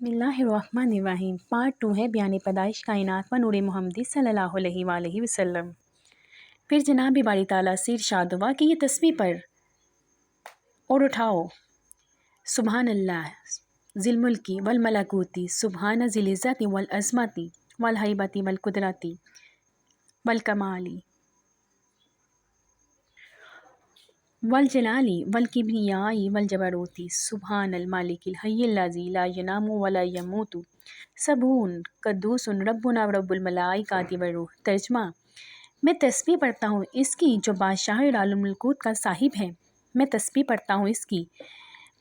बिस्मिल्लाहिर्रहमानिर्रहीम। पार्ट 2 है बयान पैदाइश कायनात व नूर मोहम्मदी सल्लल्लाहु अलैहि वसल्लम। फिर जनाब बारी ताला से इरशाद हुआ कि ये तस्बीह पर और उठाओ। सुबहान अल्लाह ज़िल मुल्की वल मलकूती, सुबहान ज़िल इज़्ज़ति वल अज़मती वल हैबती वल कुदरती वल कमाली वल जलाली वल किब्रियाई वल जबरूती, सुबहानल मालिकिल हय्यिल लज़ी ला यनामु वला यमूतु, सबून कद्दूसुन रब्बुना व रब्बुल मलाइकाति व रूह। तर्जमा: मैं तस्बीह पढ़ता हूँ इसकी जो बादशाह दारुल मुल्कूत का साहिब है। मैं तस्बीह पढ़ता हूँ इसकी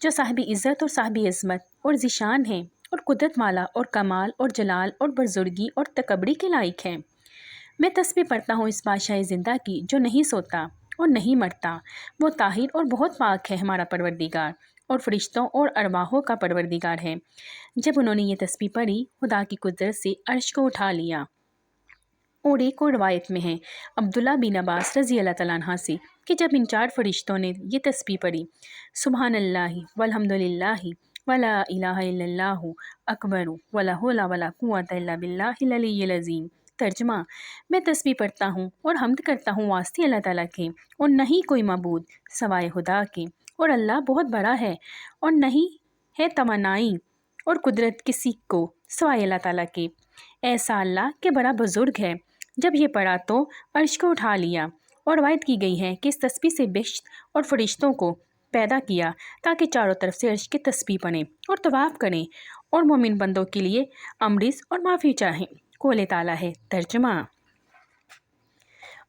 जो साहिब इज़्ज़त और साहिब अज़मत और ज़ीशान है और कुदरत वाला और कमाल और जलाल और बुज़ुर्गी और तकब्बुरी के लायक है। मैं तस्बीह पढ़ता हूँ इस बादशाह ज़िंदा की जो नहीं सोता और नहीं मरता। वो ताहिर और बहुत पाक है हमारा परवरदिगार और फरिश्तों और अरवाहों का परवरदिगार है। जब उन्होंने ये तस्बीह पढ़ी, खुदा की कुदरत से अर्श को उठा लिया। और एक और रवायत में है अब्दुल्ला बिन अब्बास रज़ी अल्लाह तआला अन्हा से कि जब इन 4 फरिश्तों ने ये तस्बीह पढ़ी, सुबहानल्लाहि वल्हम्दुलिल्लाहि वला इलाहा इल्लल्लाहु अकबर वला हौला वला कुव्वता इल्ला बिल्लाहिल अलिय्यिल अज़ीम। तर्जमा: मैं तस्बीह पढ़ता हूँ और हम्द करता हूँ वास्ते अल्लाह ताला के, और नहीं कोई मबूद सवाए खुदा के, और अल्लाह बहुत बड़ा है, और नहीं है तमन्नाई और कुदरत किसी को सवाए अल्लाह ताला के। ऐसा अल्लाह के बड़ा बुजुर्ग है। जब ये पढ़ा तो अर्श को उठा लिया। और रवायत की गई है कि इस तस्बीह से बिश्त और फरिश्तों को पैदा किया ताकि चारों तरफ से अर्श की तस्बीह पढ़ें और तवाफ़ करें और मोमिन बंदों के लिए अमरिज़ और माफ़ी चाहें। कौले ताला है। तर्जमा: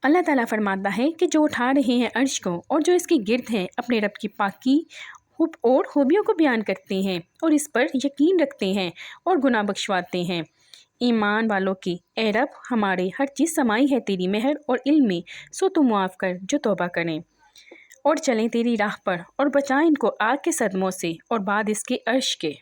अल्लाह ताला फरमाता है कि जो उठा रहे हैं अर्श को और जो इसके गिर्द हैं, अपने रब की पाकी और खूबियों को बयान करते हैं और इस पर यकीन रखते हैं और गुनाह बख्शवाते हैं। ईमान वालों की ए रब, हमारे हर चीज़ समाई है तेरी मेहर और इल्म में, सो तू मुआफ़ कर जो तौबा करें और चलें तेरी राह पर, और बचाएं इनको आग के सदमों से और बाद इसके अर्श के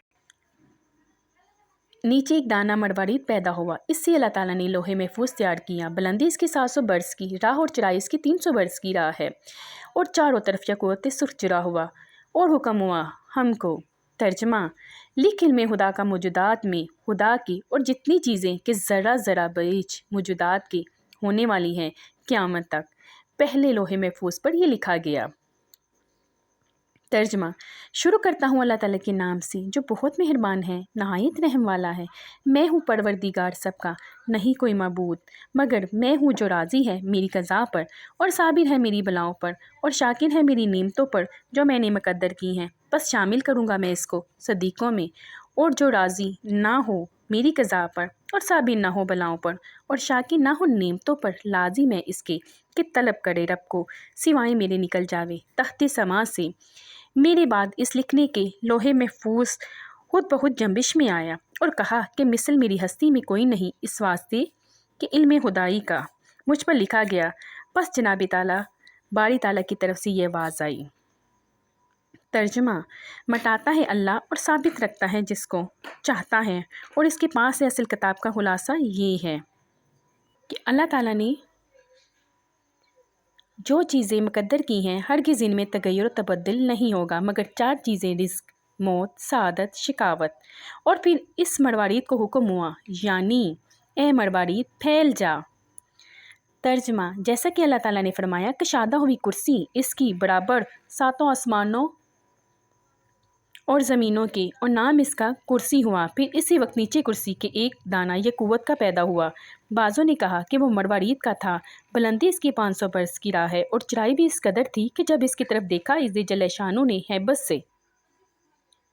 नीचे एक दाना मरवारीद पैदा हुआ। इससे अल्लाह ताला ने लोहे महफूज तैयार किया। बुलंदी इसकी 700 बरस की राह और चौड़ाई इसकी 300 बरस की राह है, और चारों तरफ यकूत सुर्ख जुड़ा हुआ और हुक्म हुआ हमको। तर्जमा: लिख इल्म खुदा का मौजूदात में खुदा की और जितनी चीज़ें कि ज़रा ज़रा बीच मौजूदात की होने वाली हैं क़यामत तक, पहले लोहे महफूज पर यह लिखा गया। तर्जमा: शुरू करता हूँ अल्लाह ताला के नाम से जो बहुत मेहरबान है, नहायत रहम वाला है। मैं हूँ परवरदिगार सबका, नहीं कोई मबूद मगर मैं हूँ जो राज़ी है मेरी क़ज़ा पर, और साबिर है मेरी बलाओं पर, और शाकिर है मेरी नेमतों पर जो मैंने मुक़द्दर की हैं। बस शामिल करूँगा मैं इसको सदीक़ों में। और जो राज़ी ना हो मेरी क़ज़ा पर और साबिर ना हो बलाओं पर और शाकिर ना हो नेमतों पर, लाजिम है इसके कि तलब करे रब को सिवाय मेरे निकल जावे तख्ते समा से। मेरे बाद इस लिखने के लोहे महफूज खुद बहुत जंबिश में आया और कहा कि मिसल मेरी हस्ती में कोई नहीं, इस वास्ते कि इल्म खुदाई का मुझ पर लिखा गया। बस जनाब ताला बारी ताला की तरफ से ये आवाज़ आई। तर्जमा: मटाता है अल्लाह और साबित रखता है जिसको चाहता है, और इसके पास से असल किताब का खुलासा ये है कि अल्लाह ताला ने जो चीज़ें मुक़द्दर की हैं हरगिज़ इनमें तग़य्युर तबद्दुल नहीं होगा मगर 4 चीज़ें रिज़्क़, मौत, सआदत, शिकावत। और फिर इस मरवारीद को हुक्म हुआ, यानी ए मरवारीद फैल जा। तर्जमा: जैसा कि अल्लाह ताला ने फरमाया, कशादा हुई कुर्सी इसकी बराबर 7 आसमानों और ज़मीनों के, और नाम इसका कुर्सी हुआ। फिर इसी वक्त नीचे कुर्सी के एक दाना यह कुव्वत का पैदा हुआ। बाज़ों ने कहा कि वो मरवारीद का था। बुलंदी इसकी 500 बरस की राह है और चौड़ाई भी इस कदर थी कि जब इसकी तरफ देखा इज़्ज़े जल्ले शानों ने हैबत से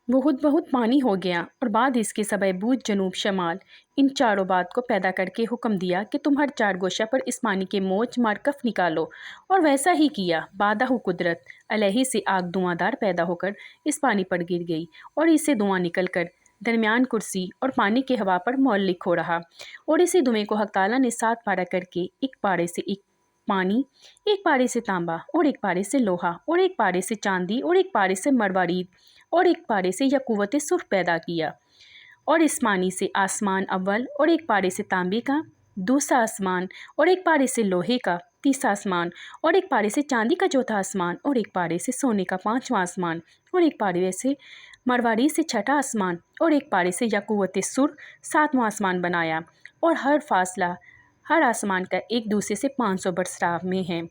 वो खुद बहुत पानी हो गया। और बाद इसके सबूत जनूब शमाल इन चारों बात को पैदा करके हुक्म दिया कि तुम हर 4 गोशा पर इस पानी के मोज मार कफ निकालो, और वैसा ही किया। बादहु कुदरत अलैहि से आग धुआंधार पैदा होकर इस पानी पर गिर गई, और इससे धुआं निकल कर दरमियान कुर्सी और पानी के हवा पर मौलिक हो रहा। और इसी धुएँ को हक़ ताला ने 7 पारा करके एक पारे से एक पानी, एक पारे से तांबा, और एक पारे से लोहा, और एक पारे से चांदी, और एक पारे से मरवारीद, और एक पारे से यकूवत सुर्ख पैदा किया। और इस पानी से आसमान अव्वल, और एक पारे से तांबे का दूसरा आसमान, और एक पारे से लोहे का तीसरा आसमान, और एक पारे से चांदी का चौथा आसमान, और एक पारे से सोने का 5वां आसमान, और एक पारे से मरवाड़ी से छठा आसमान और एक पारे से यकुवत सुर सातवां आसमान बनाया, और हर फासला हर आसमान का एक दूसरे से 500 बरस राह में है।